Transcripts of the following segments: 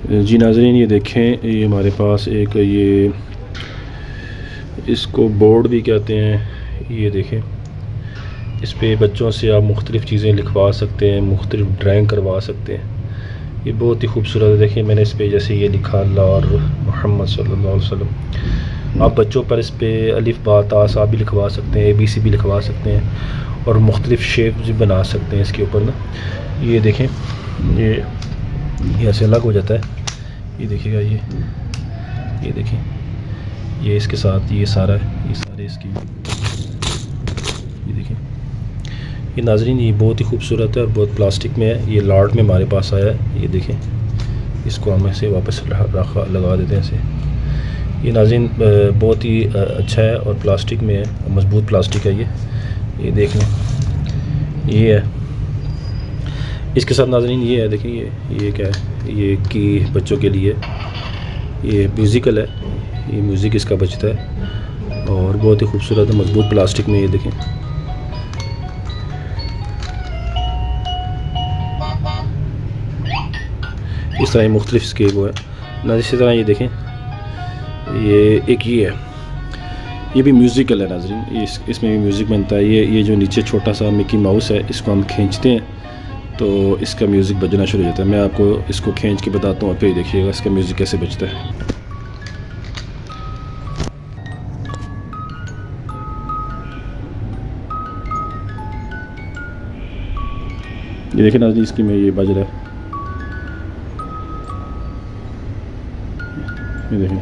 जी नाज़रीन, ये देखें, ये हमारे पास एक ये इसको बोर्ड भी कहते हैं। ये देखें, इस पे बच्चों से आप मुख्तलिफ़ चीज़ें लिखवा सकते हैं, मुख्तलिफ़ ड्राइंग करवा सकते हैं। ये बहुत ही खूबसूरत है। देखिए, मैंने इस पे जैसे ये लिखा अल्लाह और मोहम्मद सल्लल्लाहु अलैहि वसल्लम। आप बच्चों पर इस पे अलिफ बा ता सा भी लिखवा सकते हैं, ABC भी लिखवा सकते हैं और मुख्तलिफ़ शेप भी बना सकते हैं इसके ऊपर ना। ये देखें, ये ऐसे अलग हो जाता है। ये देखिएगा, ये देखें, ये इसके साथ ये सारा है, ये सारे इसकी, ये देखें। ये नाज़रीन, ये बहुत ही खूबसूरत है और बहुत प्लास्टिक में है। ये लॉट में हमारे पास आया है। ये देखें, इसको हम ऐसे वापस लगा देते हैं ऐसे। ये नाज़रीन बहुत ही अच्छा है और प्लास्टिक में है, मजबूत प्लास्टिक है ये देख लें। ये है इसके साथ नाज़रीन, ये है देखिए, ये क्या है, ये की बच्चों के लिए ये म्यूज़िकल है। ये म्यूज़िक इसका बजता है और बहुत ही खूबसूरत है, मजबूत प्लास्टिक में। ये देखें, इस तरह मुख्तलिफ इसके वो है ना। इसी तरह ये देखें, ये एक ये है, ये भी म्यूज़िकल है नाज़रीन। इसमें भी म्यूज़िक बनता है। ये जो नीचे छोटा सा मिकी माउस है, इसको हम खींचते हैं तो इसका म्यूज़िक बजना शुरू हो जाता है। मैं आपको इसको खींच के बताता हूँ, फिर देखिएगा इसका म्यूज़िक कैसे बजता है। ये देखिए नाज़रीन, इसकी में ये बज रहा है। ये देखें,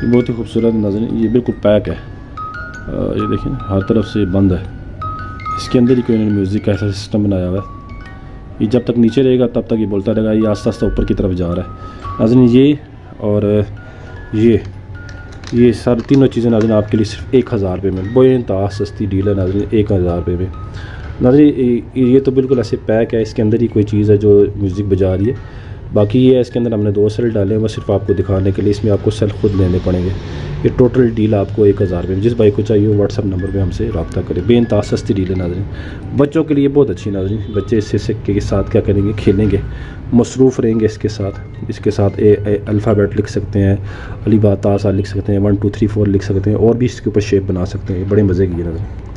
ये बहुत ही खूबसूरत नाज़रीन। ये बिल्कुल पैक है। ये देखें, हर तरफ से बंद है। इसके अंदर ही कोई म्यूज़िक का ऐसा सिस्टम बनाया हुआ है। ये जब तक नीचे रहेगा तब तक ये बोलता रहेगा। ये आस्ता आस्ता ऊपर की तरफ जा रहा है नाज़रीन। ये और ये सारी तीनों चीज़ें नाज़रीन आपके लिए सिर्फ 1000 रुपये में, बेइंतहा सस्ती डील है नाज़रीन, 1000 रुपये में नाज़रीन। ये तो बिल्कुल ऐसे पैक है। इसके अंदर ही कोई चीज़ है जो म्यूज़िक बजा रही है। बाकी ये है, इसके अंदर हमने 2 सेल डाले हैं, बस सिर्फ आपको दिखाने के लिए। इसमें आपको सेल खुद लेने पड़ेंगे। ये टोटल डील आपको 1000 रुपये में। जिस भाई को चाहिए वो व्हाट्सअप नंबर पे हमसे रब्ता करें। बेइंतहा सस्ती डील है नाज़रीन, बच्चों के लिए बहुत अच्छी नाज़रीन। बच्चे इससे के साथ क्या करेंगे, खेलेंगे, मसरूफ़ रहेंगे इसके साथ अल्फ़ाबेट लिख सकते हैं, अली बा ता सा लिख सकते हैं, 1 2 3 4 लिख सकते हैं और भी इसके ऊपर शेप बना सकते हैं। बड़े मज़े की है नाज़रीन।